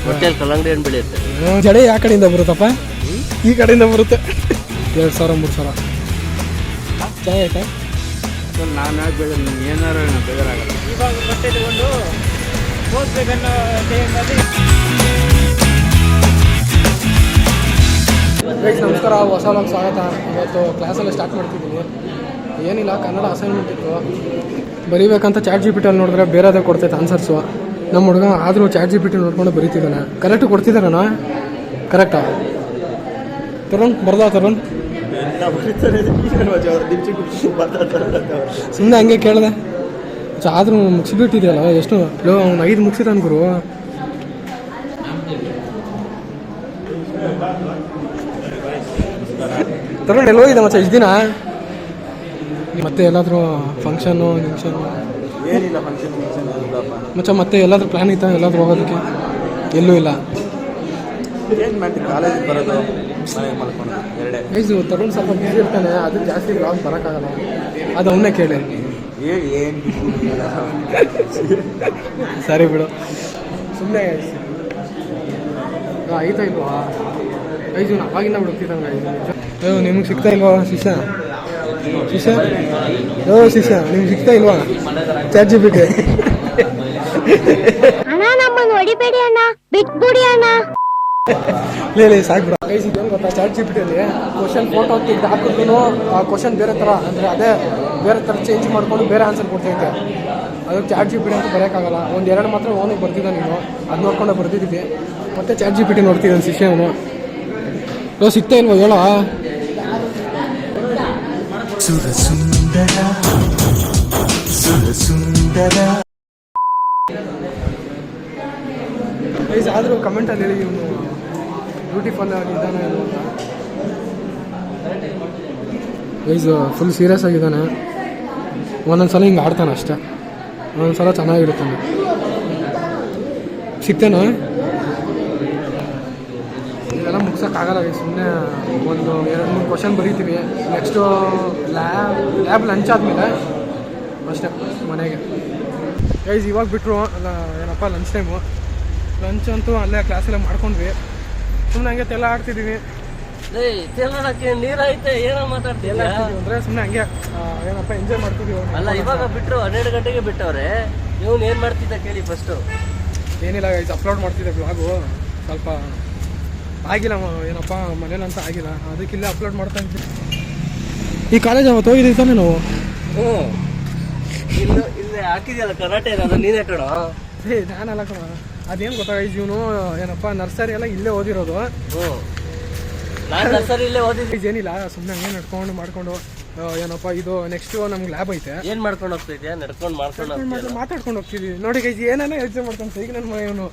Hotel ಕಲ್ಲಂಗಡಿ ಹಣ್ಣು ಬೆಳೆಯುತ್ತೆ. ಜಡೆ ಯಾವ ಕಡೆಯಿಂದ ಬರುತ್ತಪ್ಪ? ಈ ಕಡೆಯಿಂದ ಬರುತ್ತೆ. 2,000 3,000 ಚೆನ್ನಾಗೈತೆ. ನಾನು ಯಾಕೆ ಬೇಜಾರು, ನಿಮ್ಗೆ ಏನಾರು ಬೇಜಾರಾಗಲ್ಲ. ಇವಾಗ ಬಟ್ಟೆ ತಗೊಂಡು ಹೋಗ್ಬೇಕನ್ನೋ ಟೈಮಲ್ಲಿ. ನಮಸ್ಕಾರ, ಹೊಸ ವ್ಲಾಗ್ ಸ್ವಾಗತ. ಇವತ್ತು ಕ್ಲಾಸೆಲ್ಲ ಸ್ಟಾರ್ಟ್ ಮಾಡ್ತಿದ್ದೀನಿ. ಏನಿಲ್ಲ, ಕನ್ನಡ ಅಸೈನ್ಮೆಂಟ್ ಇತ್ತು ಬರೀಬೇಕಂತ ChatGPT ನೋಡಿದ್ರೆ ಬೇರೆದೇ ಕೊಡ್ತೈತೆ ಆನ್ಸರ್ಸು. ನಮ್ಮ ಹುಡುಗ ಆದರೂ ChatGPT ನೋಡ್ಕೊಂಡು ಬರೀತಿದ್ದಾನೆ. ಕರೆಕ್ಟ್ ಕೊಡ್ತಿದ್ದಾರಣ್ಣ? ಕರೆಕ್ಟಾ ತರುಣ್? ಬರ್ದಾ ತರುಣ್? ಸುಮ್ಮನೆ ಹಂಗೆ ಕೇಳಿದೆ. ಆದರೂ ಮುಗಿಸ್ಬಿಟ್ಟಿದೆಯಲ್ಲ. ಎಷ್ಟು ಅವ್ನು 5 ಮುಗಿಸಿದಾನ ಗುರು. ತರುಣ್ ಎಲ್ಲಿ ಹೋಗಿದೆ ಮಚ್ಚ ಇಷ್ಟು ದಿನ? ಮತ್ತೆ ಎಲ್ಲಾದರೂ ಫಂಕ್ಷನ್ನು ಗಿಂಕ್ಷನ್ನು? ಏನಿಲ್ಲ, ಫಂಕ್ಷನ್ ಮಚ್ಚ ಮತ್ತೆ ಎಲ್ಲಾದರೂ ಪ್ಲ್ಯಾನ್ ಇತ್ತಾ ಎಲ್ಲಾದರೂ ಹೋಗೋದಕ್ಕೆ? ಎಲ್ಲೂ ಇಲ್ಲ. ಏನು ಮಾಡ್ತೀವಿ, ಕಾಲೇಜಿಗೆ ಬರೋದು, ಮನೆಗೆ ಮಾಡ್ಕೊಂಡು ಎರಡೇ. ಗೈಸು ತರುಣ್ ಸ್ವಲ್ಪ ಬಿಸಿ ಇರ್ತಾನೆ, ಅದಕ್ಕೆ ಜಾಸ್ತಿ ವ್ಲಾಗ್ ಬರೋಕ್ಕಾಗಲ್ಲ. ಅದು ಅವನ್ನೇ ಕೇಳಿ. ಏನು ಸರಿ ಬಿಡು, ಸುಮ್ಮನೆ ಆಯ್ತಾ ಇಲ್ವಾ? ಗೈಸು ಅವಾಗಿಂದ ಬಿಡುತ್ತಿದ್ದಂಗೆ. ಅಯ್ಯೋ ನಿಮಗೆ ಸಿಗ್ತಾ ಇಲ್ವಾ ಶಿಷ್ಯ? ಶಿಷ್ಯ ಶಿಷ್ಯ ನಿಮ್ಗೆ ಸಿಗ್ತಾ ಇಲ್ವಾ ChatGPT? ಅಣ್ಣ ನಮ್ಮನ್ನು ಹೊಡಿಬೇಡಿ ಅಣ್ಣ, ಬಿಟ್ಬಿಡಿ ಅಣ್ಣ. ಲೇ ಸಾಕು ಬಿಡ. ಗೈಸ್ ಇದೇನು ಗೊತ್ತಾ, ChatGPTಯಲ್ಲಿ ಕ್ವಶನ್ ಫೋಟೋ ಹಾಕಿದ್ರು ಆ ಕ್ವಶನ್ ಬೇರೆ ಥರ, ಅಂದರೆ ಅದೇ ಬೇರೆ ಥರ ಚೇಂಜ್ ಮಾಡಿಕೊಂಡು ಬೇರೆ ಆನ್ಸರ್ ಕೊಡ್ತೈತೆ. ಅದಕ್ಕೆ ChatGPT ಅಂತ ಬರೋಕ್ಕಾಗಲ್ಲ. 1-2 ಮಾತ್ರ ಓನಿಗೆ ಬರ್ತಿದ್ದ ನೀನು, ಅದು ನೋಡ್ಕೊಂಡು ಬರ್ತಿದ್ದೀವಿ. ಮತ್ತೆ ChatGPT ನೋಡ್ತಿದ್ದಾನೆ ಶಿಷ್ಯನು. ಸಿಗ್ತಾ ಇಲ್ವೋ ಹೇಳೋ? ಗೈಸ್ ಆದರೂ ಕಮೆಂಟಲ್ಲಿ ಹೇಳಿ ಇವನು ಬ್ಯೂಟಿಫುಲ್ ಆಗಿದ್ದಾನೆ ಏನು ಅಂತ. ಗೈಸ್ ಫುಲ್ ಸೀರಿಯಸ್ ಆಗಿದ್ದಾನೆ. ಒಂದೊಂದ್ಸಲ ಹಿಂಗೆ ಆಡ್ತಾನೆ ಅಷ್ಟೇ, ಒಂದೊಂದ್ಸಲ ಚೆನ್ನಾಗಿರ್ತಾನೆ. ಸಿಗ್ತಾನೆ? ಇದೆಲ್ಲ ಮುಗ್ಸೋಕ್ಕಾಗಲ್ಲ. ಸುಮ್ಮನೆ 1-2-3 ಕ್ವಶನ್ ಬರೀತೀವಿ. ನೆಕ್ಸ್ಟು ಲ್ಯಾಬ್ ಲಂಚ್ ಆದಮೇಲೆ ಅಷ್ಟೇ ಮನೆಗೆ. ಗೈಸ್ ಇವಾಗ ಬಿಟ್ಟರು ಏನಪ್ಪ ಲಂಚ್ ಟೈಮು. ಲಂಚ್ ಅಂತೂ ಅಲ್ಲೇ ಕ್ಲಾಸಲ್ಲೇ ಮಾಡ್ಕೊಂಡ್ವಿ. ಸುಮ್ಮನೆ ಹಂಗೆ ತೆಲ್ಲ ಆಡ್ತಿದ್ದೀವಿ. ನೀರು ಐತೆ, ಏನೋ ಮಾತಾಡ್ತಿಲ್ಲ ಅಂದರೆ ಸುಮ್ಮನೆ ಹಂಗೆ ಏನಪ್ಪ ಎಂಜಾಯ್ ಮಾಡ್ತಿದ್ದೀವಿ. ಅಲ್ಲ ಇವಾಗ ಬಿಟ್ಟರು 12 ಗಂಟೆಗೆ ಬಿಟ್ಟವ್ರೆ. ಇವನು ಏನು ಮಾಡ್ತಿದ್ದ ಕೇಳಿ ಫಸ್ಟು. ಏನಿಲ್ಲ ಗೈಸ್, ಅಪ್ಲೋಡ್ ಮಾಡ್ತಿದ್ದೆ ಬ್ಲಾಗು. ಸ್ವಲ್ಪ ಆಗಿಲ್ಲ ಏನಪ್ಪ ಮನೇಲಂತ ಆಗಿಲ್ಲ, ಅದಕ್ಕಿಲ್ಲೇ ಅಪ್ಲೋಡ್ ಮಾಡ್ತಾ ಇದ್ವಿ. ಈ ಕಾಲೇಜ್ ಅವತ್ತು ಹೋಗಿದ್ದೀವಿ ತಾನೇ ನಾವು? ಇಲ್ಲೇ ಹಾಕಿದ್ಯಲ್ಲ ಕರಾಟೆ, ಅದು ನೀನೇ ಕಣ. ನಾನಲ್ಲ ಕಣ. ಅದೇನು ಗೊತ್ತಾಗೈದು, ಇವನು ಏನಪ್ಪ ನರ್ಸರಿ ಎಲ್ಲ ಇಲ್ಲೇ ಓದಿರೋದು. ನಾನು ನರ್ಸರಿ ಇಲ್ಲೇ ಓದಿದ್ವಿ. ಏನಿಲ್ಲ, ಸುಮ್ಮನೆ ಹಂಗೆ ನಡ್ಕೊಂಡು ಮಾಡ್ಕೊಂಡು ಏನಪ್ಪ ಇದು ನೆಕ್ಸ್ಟು ನಮ್ಗೆ ಲ್ಯಾಬ್ ಐತೆ. ಏನು ಮಾಡ್ಕೊಂಡು ಹೋಗ್ತಿದ್ಯಾ? ನಡ್ಕೊಂಡು ಮಾತಾಡ್ಕೊಂಡು ಹೋಗ್ತಿದ್ವಿ. ನೋಡಿ ಗೈಸ್ ಏನೇನೋ ಯೋಚನೆ ಮಾಡ್ತಾನೆ ಈಗ ನನ್ನ ಇವನು.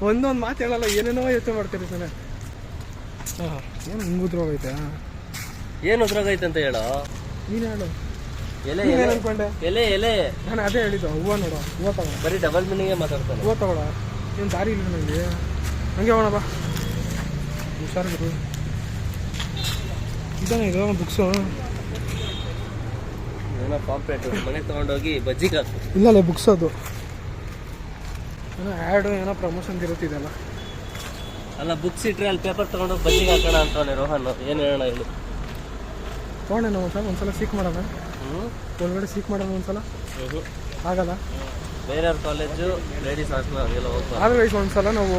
ಒಂದೊಂದು ಮಾತು ಹೇಳಲ್ಲ, ಏನೇನೋ ಯೋಚನೆ ಮಾಡ್ತಿರ್ತಾನೆ. ಹಾಂ, ಏನು ಹಿಂಗೆ ಉದ್ರೋಗೈತೆ? ಏನು ಉದ್ರೋಗೈತೆ ಅಂತ ಹೇಳೋ. ನೀನು ಹೇಳು. ಎಲೆ ಅನ್ಕೊಂಡೆ. ಎಲೆ ನಾನು ಅದೇ ಹೇಳಿದ್ದು. ಹೂವು ನೋಡು, ಹೂವು ತಗೋ. ಬರೀ ಡಬಲ್ ಮೀನಿಂಗೇ ಮಾತಾಡ್ತಾನೆ. ಹೂವು ತಗೊಳ, ಏನು ದಾರಿ ಇಲ್ಲ ನನಗೆ. ಹಂಗೆ ಹೋಗೋಣ ಬಾ, ಹುಷಾರು. ಇದಾನೆ ಇದು ಬುಕ್ಸು. ಏನೋ ಪಾಂಪ್ಲೆಟ್ ಮನೆಗೆ ತೊಗೊಂಡೋಗಿ ಬಜ್ಜಿಗೆ ಹಾಕು. ಇಲ್ಲಲ್ಲೇ ಬುಕ್ಸ್ ಅದು ಏನೋ ಆ್ಯಡು ಏನೋ ಪ್ರಮೋಷನ್ ಇರುತ್ತಿದೆಯಲ್ಲ. ಅಲ್ಲ ಬುಕ್ಸ್ ಇಟ್ರೆ ಅಲ್ಲಿ ಪೇಪರ್ ತೊಗೊಂಡೋಗಿ ಬಜ್ಜಿಗೆ ಹಾಕೋಣ ಅಂತವನೆ ರೋಹನ್. ಏನು ಹೇಳೋಣ ಹೇಳು? ತೊಗೊಂಡೆ ನಾವು ಒಂದ್ಸಲ ಸೀಕ್ ಮಾಡೋಣ. ಒಳಗಡೆ ಸೀಕ್ ಮಾಡೋಣ ಒಂದ್ಸಲ. ಆಗಲ್ಲ, ಬೇರೆಯವ್ರ ಕಾಲೇಜು ಲೇಡೀಸ್ ಹಾಸ್ಟೆಲ್ ಅದೆಲ್ಲ ಹೋಗ್ತಾರೆ. ಆದರೆ ಒಂದ್ಸಲ ನಾವು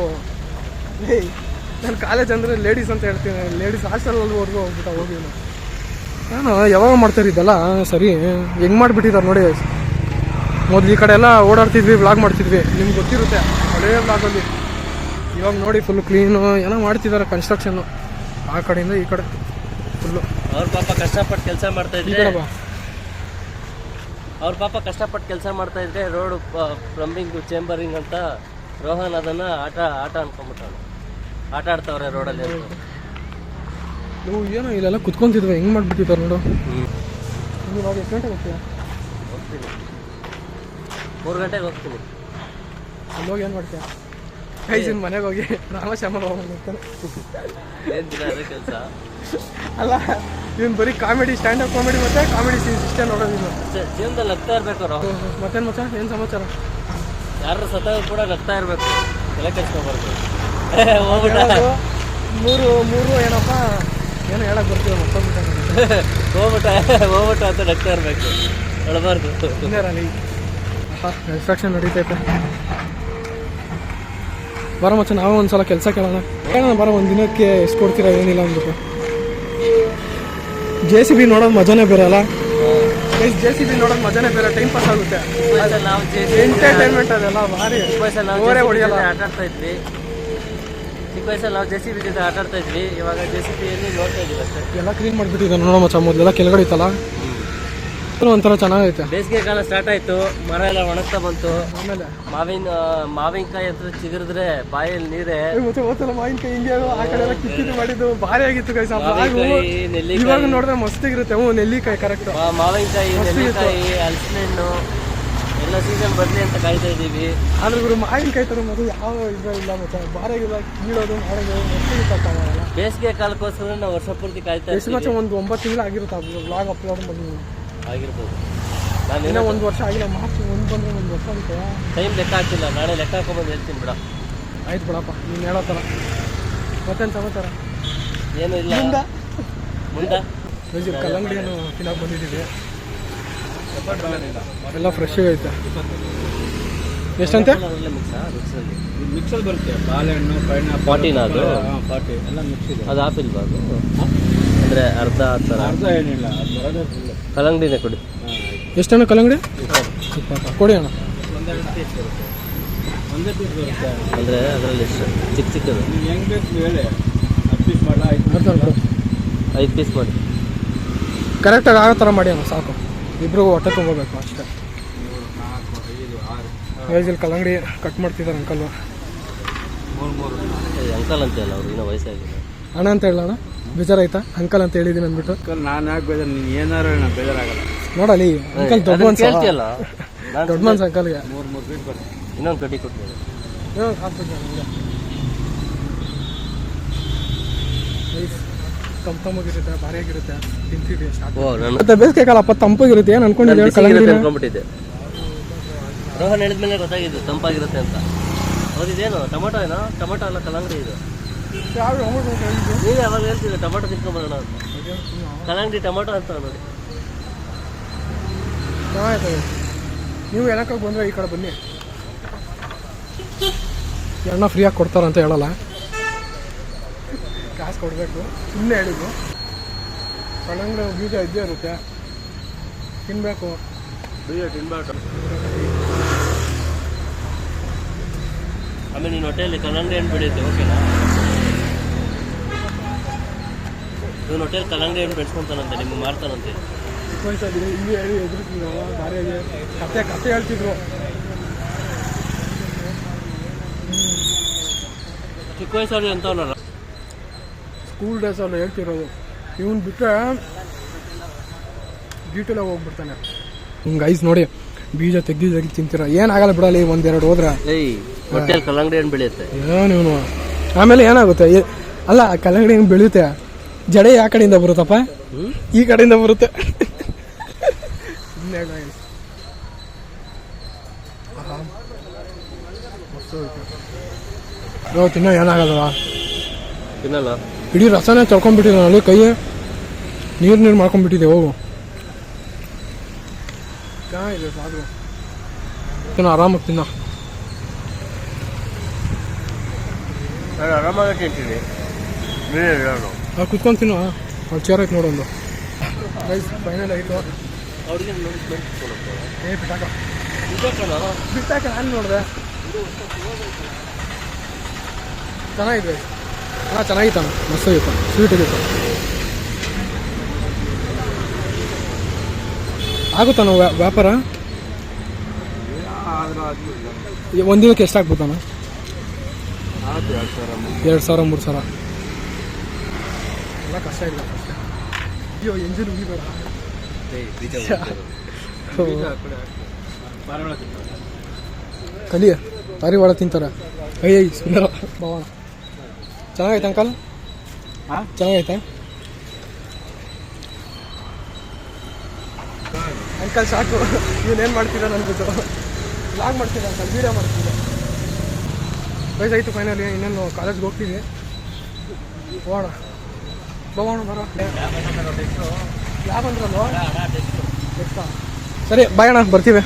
ನಾನು ಕಾಲೇಜ್ ಅಂದರೆ ಲೇಡೀಸ್ ಅಂತ ಹೇಳ್ತೀನಿ, ಲೇಡೀಸ್ ಹಾಸ್ಟೆಲ್ವರೆಗೂ ಹೋಗಿ ನಾನು ಯಾವಾಗ ಮಾಡ್ತಾರಿದ್ದಲ್ಲ. ಸರಿ ಹೆಂಗೆ ಮಾಡಿಬಿಟ್ಟಿದ್ದಾರೆ ನೋಡಿ. ಮೊದಲು ಈ ಕಡೆ ಎಲ್ಲ ಓಡಾಡ್ತಿದ್ವಿ, ವ್ಲಾಗ್ ಮಾಡ್ತಿದ್ವಿ, ನಿಮ್ಗೆ ಗೊತ್ತಿರುತ್ತೆ ಹಳೇ ವ್ಲಾಗಲ್ಲಿ. ಇವಾಗ ನೋಡಿ ಫುಲ್ ಕ್ಲೀನು ಏನೋ ಮಾಡ್ತಿದ್ದಾರೆ, ಕನ್ಸ್ಟ್ರಕ್ಷನ್ನು ಆ ಕಡೆಯಿಂದ ಈ ಕಡೆ ಫುಲ್ಲು. ಅವ್ರ ಪಾಪ ಕಷ್ಟಪಟ್ಟು ಕೆಲಸ ಮಾಡ್ತಾಯಿದ್ರೆ ರೋಡು ಪ್ಲಂಬಿಂಗು ಚೇಂಬರಿಂಗ್ ಅಂತ ರೋಹನ್ ಅದನ್ನು ಆಟ ಅನ್ಕೊಂಡ್ಬಿಟ್ಟಾನೆ. ಆಟ ಆಡ್ತಾವ್ರೆ ರೋಡಲ್ಲಿ. ನೀವು ಏನೋ ಇಲ್ಲೆಲ್ಲ ಕುತ್ಕೊಂತಿದ್ವಿ, ಹೆಂಗೆ ಮಾಡಿಬಿಟ್ಟಿದ್ದಾರೆ ನೋಡು. ಇವಾಗ ಎಷ್ಟು ಗಂಟೆಗೆ ಹೋಗ್ತೀಯಾ? ಹೋಗ್ತೀನಿ, 3 ಗಂಟೆಗೆ ಹೋಗ್ತೀನಿ. ಅಲ್ಲಿ ಹೋಗಿ ಏನು ಮಾಡ್ತೀಯ? ಕೈಸಿನ ಮನೆಗೆ ಹೋಗಿ ರಾಮಶ್ಯಾಮ ಹೋಗ್ತಾನೆ. ಏನು ದಿನ ಅದೇ ಕೆಲಸ ಅಲ್ಲ, ಇವನು ಬರೀ ಕಾಮಿಡಿ, ಸ್ಟ್ಯಾಂಡಪ್ ಕಾಮಿಡಿ ಮತ್ತು ಕಾಮಿಡಿ ಇಷ್ಟೇ ನೋಡೋದು. ಜೀವನದಲ್ಲಿ ಆಗ್ತಾ ಇರ್ಬೇಕು. ಮತ್ತೇನು ಮಚ್ಚ, ಏನು ಸಮಾಚಾರ? ಯಾರು ಸತ್ತಾಗ ಕೂಡ ನಗ್ತಾ ಇರಬೇಕು, ತಲೆ ಕೆಡ್ಸ್ಕೊಬಾರ್ದು. ಹೋಗ್ಬಿಟ್ಟ ಮೂರು ಏನಪ್ಪ ಏನೋ ಹೇಳಕ್ ಬರ್ತೀವಿ ಹೋಗ್ಬಿಟ್ಟ ಅಂತ ನಗ್ತಾ ಇರಬೇಕು, ಅಳಬಾರ್ದು. ಕನ್ಸ್ಟ್ರಕ್ಷನ್ ನಡೀತೈತೆ. ಬರೋ ಮಚ್ಚ ನಾವು ಒಂದ್ಸಲ ಕೆಲಸ ಕೇಳೋಣ ಬರೋ ಒಂದು ದಿನಕ್ಕೆ ಎಷ್ಟು ಕೊಡ್ತೀರಾ ಏನಿಲ್ಲ ಅಂದ್ಬಿಟ್ಟು. JCB ನೋಡೋದು ಮಜಾನೇ ಬೇರೆ ಅಲ್ಲ. JCB ನೋಡೋದು ಮಜಾನೇ ಬೇರೆ, ಟೈಮ್ ಪಾಸ್ ಆಗುತ್ತೆ, ಎಂಟರ್ಟೈನ್ಮೆಂಟ್ ಅದೆಲ್ಲ ಭಾರಿ. ಓರೇ ಹೊಡಿಯಲ್ಲ. ಆಟ ಆಡ್ತಾ ಇದ್ವಿ ಚಿಕ್ಕ ವಯಸ್ಸಲ್ಲಿ, ನಾವು JCB ಜೊತೆ ಆಟ ಆಡ್ತಾ ಇದ್ವಿ. ಇವಾಗ JCBಯಲ್ಲಿ ನೋಡ್ತಾ ಇದೀವಿ ಅಷ್ಟೇ. ಎಲ್ಲ ಕ್ಲೀನ್ ಮಾಡಿಬಿಟ್ಟಿದ್ದೆ ನೋಡೋ ಮಚ್ಚ. ಮೊದಲೆಲ್ಲ ಕೆಳಗಡೆ ಇತ್ತಲ್ಲ, ಒಂಥರ ಚೆನ್ನಾಗೈತೆ. ಬೇಸಿಗೆ ಕಾಲ ಸ್ಟಾರ್ಟ್ ಆಯ್ತು, ಮರ ಎಲ್ಲ ಒಣಗ್ತಾ ಬಂತು. ಆಮೇಲೆ ಮಾವಿನಕಾಯಿ ಹತ್ರ ಚಿಗುರಿದ್ರೆ ಬಾಯಲ್ಲಿ ನೀರೇ. ಮತ್ತೆ ಹೋತಲ್ಲ ಮಾವಿನಕಾಯಿ ಹಿಂಗೆ ಆ ಕಡೆ ಎಲ್ಲ ಕಿತ್ತಿದ್ದು ಮಾಡಿದ್ದು ಭಾರಿ ಆಗಿತ್ತು ಕೈ. ಮಾವಿನಕಾಯಿ, ನೆಲ್ಲಿಕಾಯಿ, ಇವಾಗ ನೋಡಿದ್ರೆ ಮಸ್ತಿಗಿರುತ್ತೆ. ನೆಲ್ಲಿಕಾಯಿ ಕರೆಕ್ಟ್. ಮಾವಿನಕಾಯಿ, ನೆಲ್ಲಿಕಾಯಿ, ಹಲಸಿನಣ್ಣು ಎಲ್ಲ ಸೀಸನ್ ಬರ್ಲಿ ಅಂತ ಕಾಯ್ತಾ ಇದೀವಿ. ಆದ್ರೆ ಇವರು ಮಾವಿನಕಾಯಿ ತರ ಮೊದಲು ಯಾವ ಇಲ್ಲ ಮತ್ತೆ ಭಾರಿಯಾಗಿಲ್ಲ, ಕೀಳೋದು ಮಾಡೋದು ಮಸ್ತಿಗಿಲ್ಲ. ಬೇಸಿಗೆ ಕಾಲಕ್ಕೋಸ್ಕರ ನಾವು ವರ್ಷ ಪೂರ್ತಿ ಕಾಯ್ತಾ ಇದ್ದೀವಿ. ಒಂದು 9 ತಿಂಗಳು ಆಗಿರುತ್ತೆ ವ್ಲಾಗ್ ಅಪ್ಲೋಡ್ ಮಾಡಿ. ಆಗಿರ್ಬೋದು. ನಾನು 1 ವರ್ಷ ಆಗಿಲ್ಲ, ಮಾರ್ಚ್ 1 ಬಂದರೆ 1 ವರ್ಷ ಆಗುತ್ತೆ. ಟೈಮ್ ಲೆಕ್ಕ ಹಾಕಿಲ್ಲ, ನಾಳೆ ಲೆಕ್ಕ ಹಾಕೊಂಡ್ಬಂದು ಹೇಳ್ತೀನಿ ಬಿಡ. ಆಯ್ತು ಬಿಡಪ್ಪ, ನೀನು ಹೇಳೋ ಥರ. ಮತ್ತೇನು ಸಮಾಚಾರ? ಏನೂ ಇಲ್ಲ. ಮುಂದೆ ಕಲ್ಲಂಗಡಿಯನ್ನು ತಿನ್ನೋಕೆ ಬಂದಿದ್ದೀವಿ. ಎಲ್ಲ ಫ್ರೆಶ್ ಐತೆ. ಎಷ್ಟಂತೆ? ಮಿಕ್ಸಲ್ಲಿ ಬರುತ್ತೆ, ಬಾಳೆಹಣ್ಣು, ಪೈನಾಪಲ್, ಪಾಟಿನ ಅದು ಪಾಟಿ ಎಲ್ಲ ಮಿಕ್ಸ್ ಇದೆ. ಅದು ಆಪಿಲ್ ಬಾದು ಅಂದರೆ ಅರ್ಧ ಆ ಥರ. ಅರ್ಧ ಏನಿಲ್ಲ, ಅದು ಬರೋದೇ ಫುಲ್ಲು. ಕಲ್ಲಂಗಡಿನೇ ಕೊಡಿ. ಎಷ್ಟಣ್ಣ ಕಲ್ಲಂಗಡಿ? ಕೊಡಿ ಅಣ್ಣ. ಒಂದೇ ಪೀಸ್ ಬರುತ್ತೆ. ಅಂದರೆ ಅದರಲ್ಲಿ ಎಷ್ಟು ಚಿಕ್ಕ ಚಿಕ್ಕದು ನೀವು ಹೆಂಗೆ ಬೇಕು ಹೇಳಿ, 10 ಪೀಸ್ ಮಾಡಲ? 5 ಪೀಸ್ ಮಾಡಿ. ಕರೆಕ್ಟಾಗಿ ಆಗೋ ಥರ ಮಾಡಿ ಅಣ್ಣ, ಸಾಕು. ಇಬ್ರಿಗೂ ಹೊಟ್ಟೆ ತೊಗೋಬೇಕು ಅಷ್ಟೇ. 4, 5, 6 ವಯಸ್ಸಲ್ಲಿ ಕಲ್ಲಂಗಡಿ ಕಟ್ ಮಾಡ್ತಿದ್ದಾರೆ ಅಂಕಲ್. 3 ಅಂಕಲ್ ಅಂತ ಅಲ್ಲ, ಅವ್ರಿಗಿನ್ನ ವಯಸ್ಸಾಗಿಲ್ಲ. ಅಣ್ಣ ಅಂತ ಹೇಳೋಣ, ಬೇಜಾರಾಯ್ತಾ? ಅಂಕಲ್ ಅಂತ ಹೇಳಿದ್ದೀನಿ ಅಂದ್ಬಿಟ್ಟು. ಅಂಕಲ್ ನಾನು ಯಾಕೆ ಬೇಜಾರು, ನೀನು ಏನಾರು ನಾನು ಬೇಜಾರಾಗಲ್ಲ. ನೋಡಲಿ ಅಂಕಲ್ ದೊಡ್ಡ ಮನ್ಸು, ಕೇಳ್ತಿಯಲ್ಲ, ದೊಡ್ಡ ಮನ್ಸು ಅಂಕಲ್ಗೆ. 3 ಪೀಸ್ ಬರುತ್ತೆ. ಇನ್ನೊಂದು ಕಟ್ಟಿ ಕೊಡ್ತೀನಿ. ತಂಪಾಗಿರುತ್ತೆ, ಭಾರಿಯಾಗಿರುತ್ತೆ, ತಿಂತೀವಿ. ನಾನು ಮತ್ತೆ ಬೇಸಿಗೆ ಕಾಲಪ್ಪ ತಂಪಾಗಿರುತ್ತೆ. ಏನು ಅನ್ಕೊಂಡಿದ್ದೆ ಕಲ್ಲಂಗಡಿ ಅನ್ಕೊಂಡ್ಬಿಟ್ಟಿದ್ದೆ. ರೋಹನ್ ಹೇಳಿದ್ಮೇಲೆ ಗೊತ್ತಾಗಿದ್ದು ತಂಪಾಗಿರುತ್ತೆ ಅಂತ. ಹೌದಿದೇನು ಟೊಮೊಟೊ ಏನೋ? ಟೊಮೊಟೊ ಅಲ್ಲ, ಕಲ್ಲಂಗಡಿ ಇದು. ನೀವು ಯಾವಾಗ ಹೇಳ್ತಿದ್ದೆ ಟೊಮೊಟೊ ತಿನ್ಕೊಂಬರೋಣ ಅಂತ? ಕಲ್ಲಂಗಡಿ ಟೊಮೊಟೊ ಅಂತ ನೋಡಿ. ಚೆನ್ನಾಯ್ತು. ನೀವು ಏನಕ್ಕೆ ಬಂದರೆ ಈ ಕಡೆ ಬನ್ನಿ, ಎಣ್ಣ ಫ್ರೀಯಾಗಿ ಕೊಡ್ತಾರಂತ ಹೇಳಲ್ಲ, ಕಾಸು ಕೊಡಬೇಕು. ಸುಮ್ಮನೆ ಹೇಳಿದ್ದು. ಕಲ್ಲಂಗಡಿ ಬೀಜ ಇದ್ದೇ ಇರುತ್ತೆ, ತಿನ್ನಬೇಕು. ಬೀಜ ತಿನ್ಬೇಕು. ಆಮೇಲೆ ನೀನು ಹೊಟ್ಟೆಯಲ್ಲಿ ಕಲ್ಲಂಗಡಿ ಹಣ್ಣು ಬೆಳೆಯುತ್ತೆ, ಓಕೆನಾ? ಇವನು ಹೊಟ್ಟೆಯಲ್ಲಿ ಕಲ್ಲಂಗಡಿ ಹಣ್ಣು ಬೆಳೆಸ್ಕೊಂತಾನಂತೆ, ನಿಮ್ಗೆ ಮಾರ್ತಾನಂತೆ. ವಯಸ್ಸಾಗಿದೆ, ಇಲ್ಲಿ ಹೇಳಿ ಎದುರಿಸಿದ್ರು, ಭಾರಿಯಾಗಿ ಕತೆ ಹೇಳ್ತಿದ್ರು. ಚಿಕ್ಕ ವಯಸ್ಸಲ್ಲಿ ಅಂತವನಲ್ಲ, ಸ್ಕೂಲ್ ಡೇಸಲ್ಲಿ ಹೇಳ್ತಿರೋದು. ಇವನು ಬಿಟ್ಟರೆ ಡೀಟೇಲಾಗಿ ಹೋಗ್ಬಿಡ್ತಾನೆ. ಹಿಂಗೆ ಐಸ್ ನೋಡಿ, ಬೀಜ ತೆಗ್ದು ತಿಂತೀರ, ಏನಾಗಲ್ಲ ಬಿಡಲಿ. 1-2 ಹೋದ್ರೆ ಹೊಟ್ಟೆಯಲ್ಲಿ ಕಲ್ಲಂಗಡಿ ಹಣ್ಣು ಬೆಳೆಯುತ್ತೆ. ಏನು ಇವನು ಆಮೇಲೆ ಏನಾಗುತ್ತೆ? ಅಲ್ಲ, ಕಲ್ಲಂಗಡಿ ಹೆಂಗೆ ಬೆಳೆಯುತ್ತೆ, ಜಡೆ ಯಾವ ಕಡೆಯಿಂದ ಬರುತ್ತಪ್ಪ? ಈ ಕಡೆಯಿಂದ ಬರುತ್ತೆ. ತಿನ್ನೋ ಏನಾಗಲ್ಲ, ತಿನ್ನಲ್ಲ. ಇಡೀ ರಸನೇ ತೊಳ್ಕೊಂಡ್ಬಿಟ್ಟಿದೆ ಅಲ್ಲಿ, ಕೈ ನೀರು ಮಾಡ್ಕೊಂಡ್ಬಿಟ್ಟಿದೆ. ಹೋಗು, ಚೆನ್ನಾಗಿದೆ ಸಾಕು. ತಿನ್ನೋ ಆರಾಮಾಗಿ ತಿನ್ನೋ. ನಾನು ಆರಾಮಾಗಿ ತಿಂತೀನಿ. ಕುತ್ಕೊಂಡು ತಿನ್ನೋ. ಅಲ್ಲಿ ಚೇರ್ ಐತೆ ನೋಡೊಂದು. ರೈಸ್ ಫೈನಲ್ ಆಯಿತು. ಅವ್ರಿಗೆ ಬಿಟ್ಟಾಕ ನಾನು ನೋಡಿದೆ. ಚೆನ್ನಾಗಿದೆ. ಹಾಂ, ಚೆನ್ನಾಗಿತ್ತಣ್ಣ, ಮಸ್ತಾಗಿತ್ತು, ಸ್ವೀಟ್ ಇತ್ತು. ಆಗುತ್ತಾನ ವ್ಯಾಪಾರ? ಒಂದಿನಕ್ಕೆ ಎಷ್ಟಾಗ್ಬೋದಣ್ಣ? 2,000 3,000 ಎಲ್ಲ ಕಷ್ಟ ಇಲ್ಲ. ಅಯ್ಯೋ, ಎಂಜಿನ್ ಉಗಿಬೇಡ. ಕಲಿಯ ಪಾರಿವಾಳ ತಿಂತಾರೆ. ಅಯ್ಯ ಸುಂದರ ಭಾವನ. ಚೆನ್ನಾಗೈತೆ ಅಂಕಲ್? ಚೆನ್ನಾಗೈತೆ ಅಂಕಲ್? ಸಾಕು, ಇವನೇನು ಮಾಡ್ತೀರ ಅನ್ಬಿಟ್ಟು. ವ್ಲಾಗ್ ಮಾಡ್ತಿದ್ದೆ ಅಂತ ವೀಡಿಯೋ ಮಾಡ್ತಿದ್ದೆ. ವಯಸ್ಸಾಯಿತು ಫೈನಲಿ, ಇನ್ನೇನು ಕಾಲೇಜ್ಗೆ ಹೋಗ್ತೀವಿ. ಹೋಗೋಣ ಹೋಗೋಣ ಬರೋ ಯಾವ ಅಂದ್ರಲ್ವ ಎಷ್ಟಾ. ಸರಿ ಬಾಯ್ ಅಣ್ಣ, ಬರ್ತೀವಿ.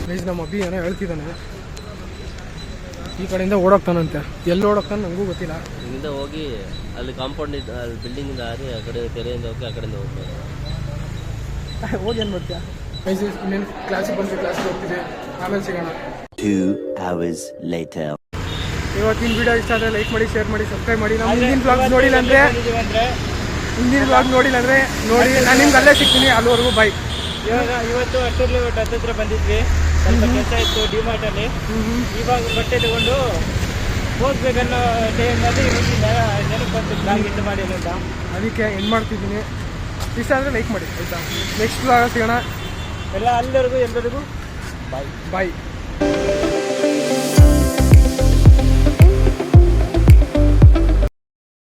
ಪ್ಲೀಸ್ ನಮ್ಮ ಅಬ್ಬಿ ಏನೋ ಹೇಳ್ತಿದ್ದಾನೆ, ಈ ಕಡೆಯಿಂದ ಓಡೋಗ್ತಾನಂತೆ. ಎಲ್ಲಿ ಓಡೋಗ್ತಾನೆ ನನಗೂ ಗೊತ್ತಿಲ್ಲ. ಇಲ್ಲಿಂದ ಹೋಗಿ ಅಲ್ಲಿ ಕಾಂಪೌಂಡ್ ಇದ್ದ ಅಲ್ಲಿ ಬಿಲ್ಡಿಂಗಿಂದ ಹಾರಿ ಆ ಕಡೆ ಕೆರೆಯಿಂದ ಹೋಗಿ ಆ ಕಡೆಯಿಂದ ಹೋಗ್ಬೋದು. ಹೋಗಿ ಏನು ಮಾಡ್ತೀಯಾ? ಇನ್ನೇನು ಕ್ಲಾಸಿಗೆ ಬಂದು ಕ್ಲಾಸಿಗೆ ಹೋಗ್ತೀವಿ, ಆಮೇಲೆ ಸಿಗೋಣ. 2 hours later. ಇವತ್ತಿನ ವಿಡಿಯೋ ಇಷ್ಟ ಆದರೆ ಲೈಕ್ ಮಾಡಿ, ಶೇರ್ ಮಾಡಿ, ಸಬ್ಸ್ಕ್ರೈಬ್ ಮಾಡಿ. ನಮ್ಮ ಹಿಂದಿನ ಬ್ಲಾಗ್ ನೋಡಿಲ್ಲ ಅಂದರೆ ನೋಡಿ. ನಾನು ನಿಮ್ಗೆ ಅಲ್ಲೇ ಸಿಗ್ತೀನಿ. ಅಲ್ಲಿವರೆಗೂ ಬಾಯ್. ಇವತ್ತು ಅಷ್ಟೂರ್ಲಿ ಹತ್ತಿರ ಬಂದಿದ್ವಿ, ಸ್ವಲ್ಪ ಕೆಲಸ ಇತ್ತು ಡಿಮಾರ್ಟಲ್ಲಿ. ಇವಾಗ ಬಟ್ಟೆ ತಗೊಂಡು ಹೋಗ್ಬೇಕನ್ನೋ ಟೈಮಲ್ಲಿ ನೆನಪು ಬಂತು ಬ್ಲಾಗ್ ಇದು ಮಾಡಿ ಅಂತ, ಅದಕ್ಕೆ ಏನು ಮಾಡ್ತಿದ್ದೀನಿ. ಇಷ್ಟ ಆದರೆ ಲೈಕ್ ಮಾಡಿ ಆಯಿತಾ. ನೆಕ್ಸ್ಟ್ ಬ್ಲಾಗ್ ಸಿಗೋಣ. ಎಲ್ಲ ಅಲ್ಲಿವರೆಗೂ ಎಲ್ಲರಿಗೂ ಬಾಯ್.